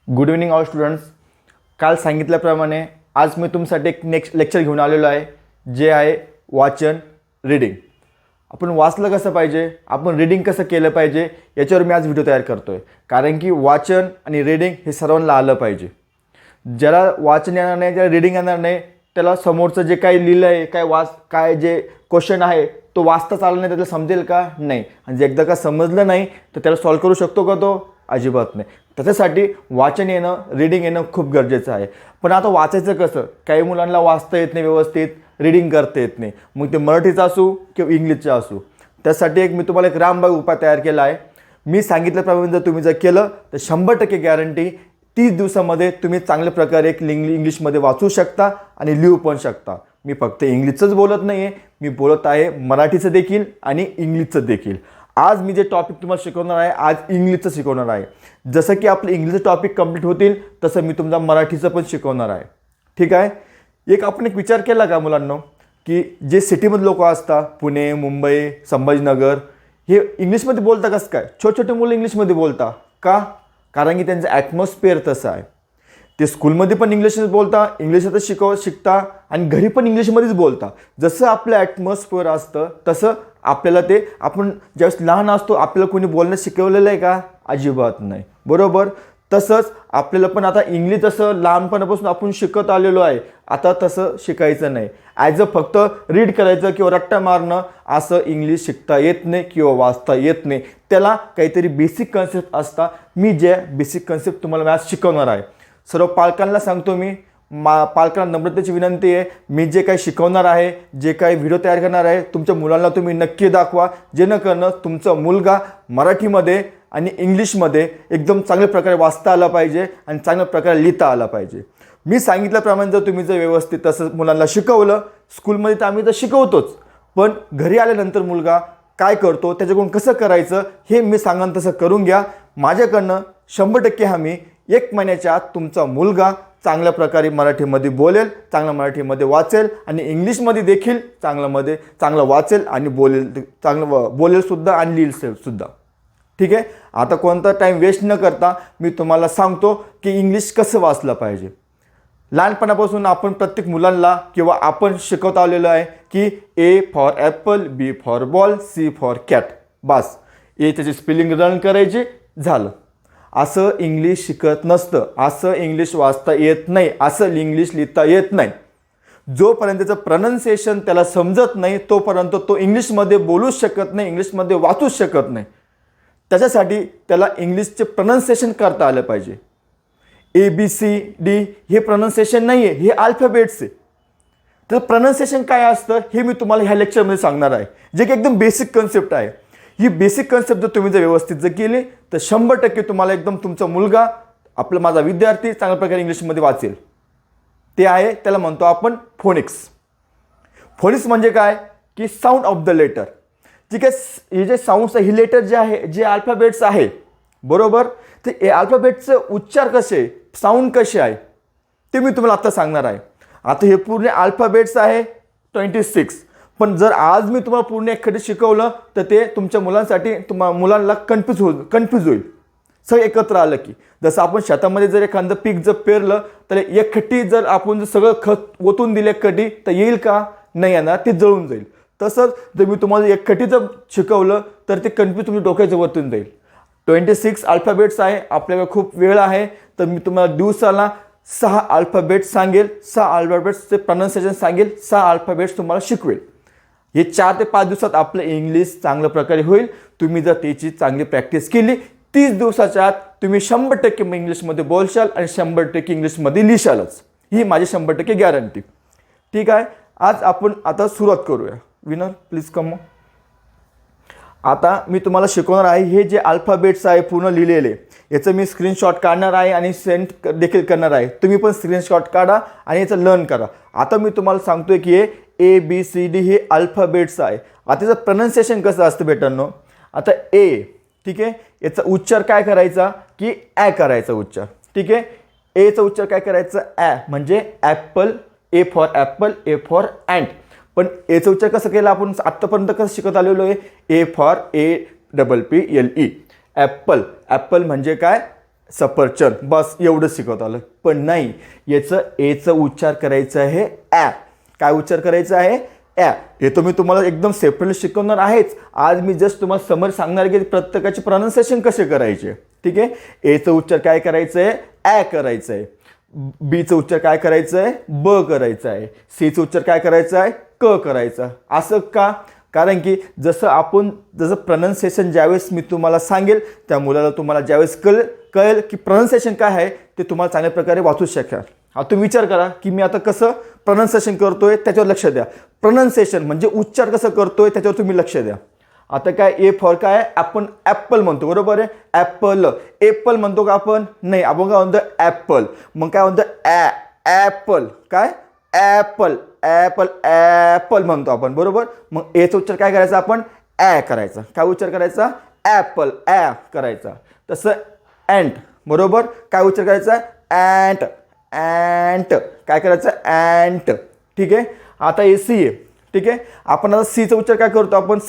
Good evening all students. काल सांगितल्याप्रमाणे आज मी तुमच्यासाठी एक नेक्स्ट लेक्चर घेऊन आलेलो आहे, जे आहे वाचन, रीडिंग. आपण वाचलं कसं पाहिजे, आपण रीडिंग कसं केलं पाहिजे, याच्यावर मी आज व्हिडिओ तयार करतो आहे. कारण की वाचन आणि रीडिंग हे सर्वांना आलं पाहिजे. ज्याला वाचन येणार नाही, ज्याला रीडिंग येणार नाही, त्याला समोरचं जे काही लिहिलं आहे, काय जे क्वेश्चन आहे तो वाचताच आला नाही, त्याला समजेल का? नाही. आणि जे एकदा का समजलं नाही तर त्याला सॉल्व करू शकतो का तो? अजिबात नाही. त्याच्यासाठी वाचन येणं, रीडिंग येणं खूप गरजेचं आहे. पण आता वाचायचं कसं? काही मुलांना वाचता येत नाही व्यवस्थित, रीडिंग करता येत नाही, मग ते मराठीचं असू किंवा इंग्लिशचं असू. त्यासाठी मी तुम्हाला एक रामबाग उपाय तयार केला आहे. मी सांगितल्याप्रमाणे जर तुम्ही केलं तर 100% गॅरंटी 30 दिवसामध्ये तुम्ही चांगल्या प्रकारे इंग्लिशमध्ये वाचू शकता आणि लिहू पण शकता. मी फक्त इंग्लिशचंच बोलत नाही आहे, मी बोलत आहे मराठीचं देखील आणि इंग्लिशचं देखील. आज मी जे टॉपिक तुम्हाला शिकवणार आहे, आज इंग्लिशचं शिकवणार आहे. जसं की आपलं इंग्लिशचं टॉपिक कंप्लीट होतील तसं मी तुमचा मराठीचं पण शिकवणार आहे. ठीक आहे. आपण एक विचार केला का मुलांनो, की जे सिटीमध्ये लोक असतात, पुणे, मुंबई, संभाजीनगर, हे इंग्लिशमध्ये बोलता कसं काय? छोटे मुलं इंग्लिशमध्ये बोलता का? कारण की त्यांचं ॲटमॉस्फिअर तसं आहे. ते स्कूलमध्ये पण इंग्लिशच बोलता, इंग्लिशच शिकता आणि घरी पण इंग्लिशमध्येच बोलता. जसं आपलं ॲटमॉस्फिअर असतं तसं आपल्याला ते, आपण ज्यावेळेस लहान असतो आपल्याला कोणी बोलणं शिकवलेलं आहे का? अजिबात नाही. बरोबर. तसंच आपल्याला पण आता इंग्लिश जसं लहानपणापासून आपण शिकत आलेलो आहे, आता तसं शिकायचं नाही. फक्त रीड करायचं किंवा रट्टा मारणं, असं इंग्लिश शिकता येत नाही किंवा वाचता येत नाही. त्याला काहीतरी बेसिक कन्सेप्ट असतात. मी जे बेसिक कन्सेप्ट तुम्हाला आज शिकवणार आहे. सर्व पालकांना सांगतो मी, पालकांना नम्रतेची विनंती आहे, मी जे काही शिकवणार आहे, जे काही व्हिडिओ तयार करणार आहे, तुमच्या मुलांना तुम्ही नक्की दाखवा, जेणेकरून तुमचा मुलगा मराठीमध्ये आणि इंग्लिशमध्ये एकदम चांगल्या प्रकारे वाचता आला पाहिजे आणि चांगल्या प्रकारे लिहिता आला पाहिजे. मी सांगितल्याप्रमाणे जर तुम्ही व्यवस्थित तसं मुलांना शिकवलं, स्कूलमध्ये तर आम्ही तर शिकवतोच, पण घरी आल्यानंतर मुलगा काय करतो, त्याच्याकडून कसं करायचं हे मी सांगन तसं करून घ्या. माझ्याकडनं 100% हमी 1 महिन्याच्या आत तुमचा मुलगा चांगल्या प्रकारे मराठीमध्ये बोलेल, चांगलं मराठीमध्ये वाचेल आणि इंग्लिशमध्ये देखील चांगलं वाचेल आणि चांगलं बोलेल सुद्धा आणि लिहिल सुद्धा. ठीक आहे. आता कोणता टाईम वेस्ट न करता मी तुम्हाला सांगतो की इंग्लिश कसं वाचलं पाहिजे. लहानपणापासून आपण प्रत्येक मुलांना किंवा आपण शिकवत आलेलो आहे की A for apple, B for ball, C for cat. बस. त्याची स्पेलिंग रन करायची, झालं. असं इंग्लिश शिकत नसतं, असं इंग्लिश वाचता येत नाही, असं इंग्लिश लिहिता येत नाही. जोपर्यंत त्याचं प्रनन्सिएशन त्याला समजत नाही तोपर्यंत तो इंग्लिशमध्ये बोलूच शकत नाही, इंग्लिशमध्ये वाचूच शकत नाही. त्याच्यासाठी त्याला इंग्लिशचे प्रनन्सिएशन करता आलं पाहिजे. ABCD हे प्रनन्सिएशन नाही आहे, हे अल्फाबेट्स आहे. तर प्रनन्सिएशन काय असतं हे मी तुम्हाला ह्या लेक्चरमध्ये सांगणार आहे, जे की एकदम बेसिक कन्सेप्ट आहे. ही बेसिक कन्सेप्ट जर तुम्ही व्यवस्थित केली तर 100% तुम्हाला एकदम तुमचा मुलगा, माझा विद्यार्थी चांगल्या प्रकारे इंग्लिशमध्ये वाचेल. ते आहे, त्याला म्हणतो आपण फोनिक्स. फोनिक्स म्हणजे काय? की साऊंड ऑफ द लेटर. ठीक आहे. हे जे साऊंड्स आहे, ही लेटर जे आहे, जे अल्फाबेट्स आहे, बरोबर, ते अल्फाबेटचं उच्चार कसे, साऊंड कसे आहे ते मी तुम्हाला आता सांगणार आहे. आता हे पूर्ण अल्फाबेट्स आहे 26. पण जर आज मी तुम्हाला पूर्ण एकखटी शिकवलं तर ते तुमच्या मुलांसाठी मुलांना कन्फ्यूज होईल. सगळं एकत्र आलं की, जसं आपण शेतामध्ये जर एखादं पीक जर पेरलं तर एकखटी जर आपण सगळं खत ओतून दिलं एकखटी तर येईल का? नाही येणार, ते जळून जाईल. तसंच जर मी तुम्हाला एकखटी जर शिकवलं तर ते कन्फ्यूज तुमच्या डोक्याच्या वरतून जाईल. 26 अल्फाबेट्स आहे, आपल्याकडे खूप वेळ आहे, तर मी तुम्हाला दिवसाला 6 अल्फाबेट्स सांगेल, 6 अल्फाबेट्सचे प्रनन्सिएशन सांगेल, 6 अल्फाबेट्स तुम्हाला शिकवेल. हे 4 ते 5 दिवसात आपलं इंग्लिश चांगल्या प्रकारे होईल. तुम्ही जर त्याची चांगली प्रॅक्टिस केली, 30 दिवसाच्या आत तुम्ही 100% इंग्लिशमध्ये बोलशाल आणि 100% इंग्लिशमध्ये लिहिशालच. ही माझी 100% गॅरंटी. ठीक आहे. आज आपण आता सुरुवात करूया. Winner please come. आता मी तुम्हाला शिकवणार आहे, हे जे अल्फाबेट्स आहे पूर्ण लिहिलेले, याचं मी स्क्रीनशॉट काढणार आहे आणि सेंड देखील करणार आहे. तुम्ही पण स्क्रीनशॉट काढा आणि याचं लर्न करा. आता मी तुम्हाला सांगतोय की हे ABCD हे अल्फाबेट्स आहे. आता याचं प्रनन्सिएशन कसं असतं बेटांनो? आता A, ठीक आहे, याचा उच्चार काय करायचा की ॲ करायचा उच्चार. ठीक आहे. एचा उच्चार काय करायचा? ॲ म्हणजे apple, A for apple, A for ant. पण एचा उच्चार कसं केला आपण आत्तापर्यंत कसं शिकत आलेलो आहे? A for APPLE, Apple. Apple म्हणजे काय? सफरचंद, बस एवढंच शिकवत आलं. पण नाही, याचं एचं उच्चार करायचं आहे ॲ. काय उच्चार करायचं आहे? ॲ. हे तर मी तुम्हाला एकदम सेपरेटली शिकवणार आहेच. आज मी जस्ट तुम्हाला समर सांगणार की प्रत्येकाचे प्रोनाउन्सिएशन कसे करायचे. ठीक आहे. एचं उच्चार काय करायचं आहे? ॲ करायचं आहे. बीचं उच्चार काय करायचं आहे? ब करायचं आहे. सीचं उच्चार काय करायचं आहे? क करायचं. असं का? कारण की जसं प्रोनाउन्सिएशन ज्यावेळेस मी तुम्हाला सांगेल त्या मुलाला तुम्हाला ज्यावेळेस कळेल की प्रोनाउन्सिएशन काय आहे ते तुम्हाला चांगल्या प्रकारे वाचू शकाल. आता तुम्ही विचार करा की मी आता कसं प्रोनाउन्सिएशन करतोय त्याच्यावर लक्ष द्या. प्रोनाउन्सिएशन म्हणजे उच्चार कसं करतोय त्याच्यावर तुम्ही लक्ष द्या. आता काय ए फॉर काय? आपण ॲपल म्हणतो, बरोबर आहे. ॲपल. एप्पल म्हणतो का आपण? नाही, आपण काय म्हणतो? ॲपल. मग काय म्हणतो? ॲपल. काय? ॲपल. ॲपल. ॲपल म्हणतो आपण, बरोबर. मग एचा उच्चार काय करायचा? आपण ॲ करायचा. काय उच्चार करायचा? ॲपल. ॲ करायचा. तसं अँट, बरोबर. काय उच्चार करायचा? अँट. अँट. काय करायचं? अँट. ठीक आहे. आता ए सी आहे. ठीक आहे. आपण आता सीचा उच्चार काय करतो? आपण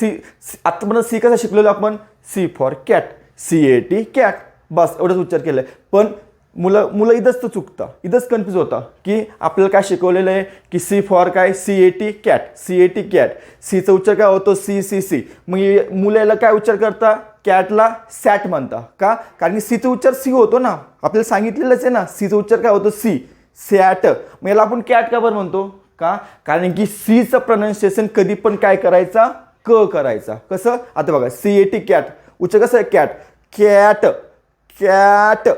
आतापर्यंत सी कसा शिकलेलो आपण? C for cat. CAT cat. बस एवढंच उच्चार केलं आहे. पण मुलं इथंच तर चुकतं, इथंच कन्फ्यूज होतं की आपल्याला काय शिकवलेलं आहे की सी फॉर काय? CAT cat. CAT cat. सीचा उच्चार काय होतो? सी. मग मुलाला काय उच्चार करता? कॅटला सॅट म्हणता. का? कारण की सीचा उच्चार सी होतो ना, आपल्याला सांगितलेलंच आहे ना. सीचा उच्चार काय होतो? सी. सॅट. मग याला आपण कॅट का बरं म्हणतो? का? कारण की सीचं प्रोनाउन्सिएशन कधी पण काय करायचा? क करायचा. कसं? आता बघा, CAT कॅट उच्चार कसं आहे? कॅट. कॅट. कॅट.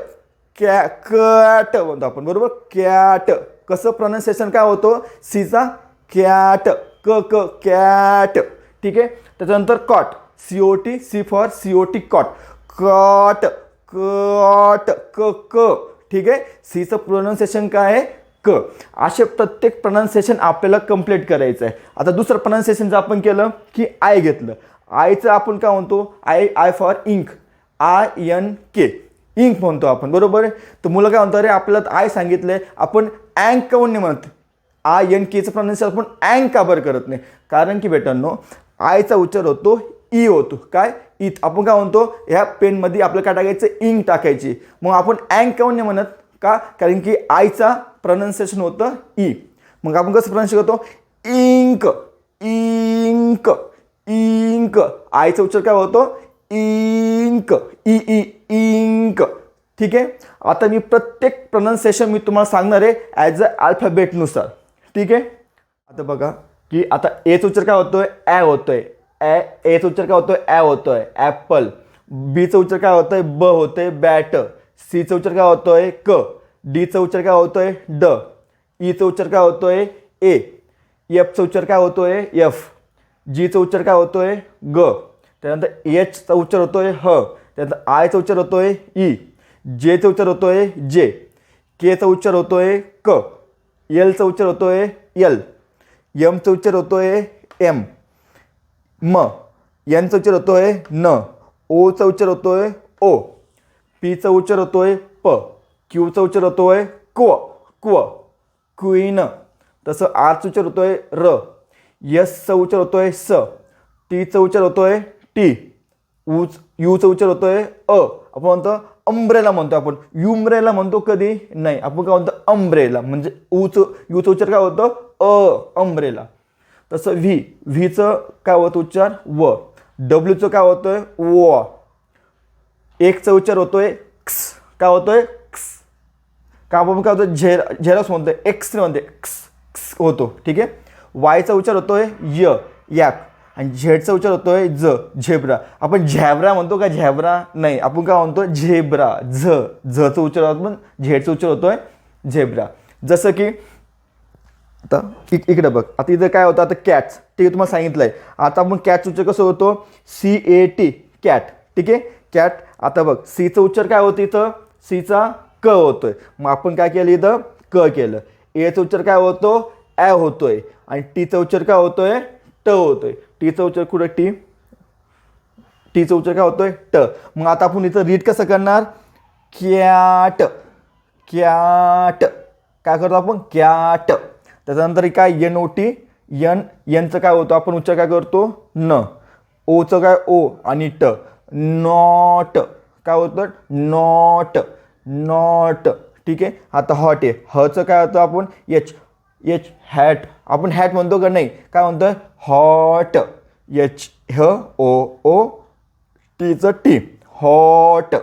कॅट म्हणतो आपण, बरोबर. कॅट. कसं प्रोनाउन्सिएशन काय होतं? सीचा कॅट. कॅट. ठीक आहे. त्याच्यानंतर cot. COT. C for COT cot. Cot. Cot. क. ठीक आहे. सीचं प्रोनाउन्सिएशन काय आहे? क. असे प्रत्येक प्रोनाउन्सिएशन आपल्याला कंप्लीट करायचं आहे. आता दुसरं प्रोनाउन्सिएशन जर आपण केलं की आय घेतलं. आयचं आपण काय म्हणतो? I for ink. INK. Ink म्हणतो आपण, बरोबर आहे. तर मुलं काय म्हणतो? अरे आपल्याला आय सांगितलंय, आपण अँक काऊन नाही म्हणत? INKचं प्रोनाउन्सिएशन आपण अँक का बरं करत नाही? कारण की बेटांनो, आयचा उच्चार होतो ई होतो. काय? ईत. आपण काय म्हणतो? ह्या पेनमध्ये आपल्याला काय टाकायचं? इंक टाकायची. मग आपण अँक काऊन नाही म्हणत? का? कारण की आयचा प्रोनाउन्सिएशन होतं ई. मग आपण कसं प्रोनाउन्स करतो? इंक. इंक. इंक. आयचा उच्चार काय होतो? इंक. इंक. ठीक आहे. आता मी प्रत्येक प्रोनाउन्सिएशन मी तुम्हाला सांगणार आहे ॲज अ अल्फाबेटनुसार. ठीक आहे. आता बघा की आता एचा उच्चार काय होतोय? ॲ होतोय. एचा उच्चार काय होतोय? ॲ होतोय. ॲपल. बीचा उच्चार काय होतोय? ब होतोय. बॅट. सीचा उच्चार काय होतोय? क. डीचा उच्चार काय होतोय? ड. ईचा उच्चार काय होतोय? ए. एफचा उच्चार काय होतोय? एफ. जीचा उच्चार काय होतोय? ग. त्यानंतर एचचा उच्चार होतोय ह. त्यानंतर आयचा उच्चार होतोय ई. जेचा उच्चार होतोय जे. केचा उच्चार होतोय क. एलचा उच्चार होतोय यल. एमचा उच्चार होतोय एम. म. एनचा उच्चार होतोय न. ओचा उच्चार होतोय ओ. पीचा उच्चार होतोय प. क्यूचा उच्चार होतोय क्व. क्व. क्वीन. तसं आरचा उच्चार होतोय र. यसचा उच्चार होतोय स. टीचा उच्चार होतोय टी. यूचा उच्चार होतोय अ. आपण म्हणतो अम्ब्रेला म्हणतो आपण. युम्ब्रेला म्हणतो कधी? नाही, आपण काय म्हणतो? अम्ब्रेला. म्हणजे यूचा उच्चार काय होतं? अ. अम्ब्रेला. तसं व्हीचं काय होतं उच्चार? व. डब्ल्यूचं काय होतोय? व. एकचा उच्चार होतोय क्स. काय होतोय? क्स. का आपण काय होतं? झेरॉक्स म्हणतोय. एक्स म्हणतोय. क्स. क्स होतो. ठीक आहे. वायचा उच्चार होतोय याक. आणि झेडचा उच्चार होतोय झेब्रा. आपण झॅब्रा म्हणतो का? झॅब्रा नाही, आपण काय म्हणतो? झेब्रा. झचं उच्चार होतो, पण झेडचा उच्चार होतोय झेब्रा. जसं की आता इकडे बघ, आता इथं काय होतं? आता कॅट्स. ठीक आहे, तुम्हाला सांगितलंय. आता आपण कॅटचा उच्चार कसं होतो? CAT cat. ठीक आहे. कॅट. आता बघ, सीचा उच्चार काय होतं इथं? सीचा क होतोय. मग आपण काय केलं इथं? क केलं. एचा उच्चार काय होतो? ॲ होतोय. आणि टीचा उच्चार काय होतोय? ट होतोय. टीचा उच्चार कुठं? टी. टीचा उच्चार काय होतोय? ट. मग आता आपण इथं रीड कसं करणार? कॅट. कॅट. काय करतो आपण? कॅट. त्याच्यानंतर काय? NOT. एनचं काय होतं? आपण उच्चार काय करतो? न. ओचं काय? ओ. आणि ट. नॉट. काय होतं? नॉट. नॉट. ठीक आहे. आता हॉट आहे, हचं काय होतं आपण एच, एच हॅट, आपण हॅट म्हणतो का नाही, काय म्हणतो हॉट, एच ह ओ ओ टीचं टी, हॉट.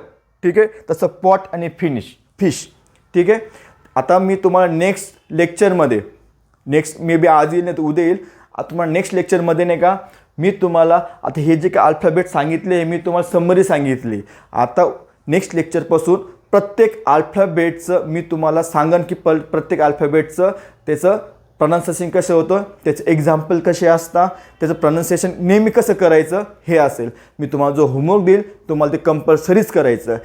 ठीक आहे. तसं पॉट आणि फिश. ठीक आहे. आता मी तुम्हाला नेक्स्ट लेक्चरमध्ये, नेक्स्ट मे बी आज येईल नाही तर उद्या येईल, आता तुम्हाला नेक्स्ट लेक्चरमध्ये नाही का मी तुम्हाला आता हे जे काही अल्फाबेट सांगितले हे मी तुम्हाला समरी सांगितली. आता नेक्स्ट लेक्चरपासून प्रत्येक अल्फाबेटचं मी तुम्हाला सांगन की प्रत्येक अल्फाबेटचं त्याचं प्रोनाऊन्सिएशन कसं होतं, त्याचं एक्झाम्पल कसे असतात, त्याचं प्रोनाऊन्सिएशन नेहमी कसं करायचं हे असेल. मी तुम्हाला जो होमवर्क देईल तुम्हाला ते कंपल्सरीच करायचं.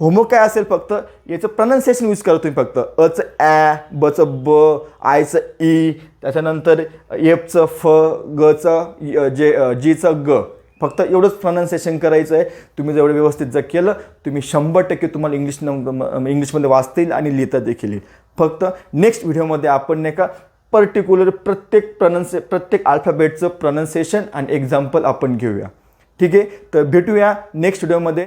होमवर्क काय असेल, फक्त याचं प्रोनाऊन्सिएशन यूज करा तुम्ही. फक्त अचं ॲ, बचं ब, आयचं ई, त्याच्यानंतर एफचं फ, गचं जीचं ग, फक्त एवढंच प्रोनाऊन्सिएशन करायचं आहे. तुम्ही जेवढं व्यवस्थित जर केलं तुम्ही 100% तुम्हाला इंग्लिशमध्ये वाचता येईल आणि लिहिता देखील येईल. फक्त नेक्स्ट व्हिडिओमध्ये आपण नाही का पर्टिक्युलर प्रत्येक अल्फाबेटचं प्रोनाऊन्सिएशन आणि एक्झाम्पल आपण घेऊया. ठीक आहे. तर भेटूया नेक्स्ट व्हिडिओमध्ये.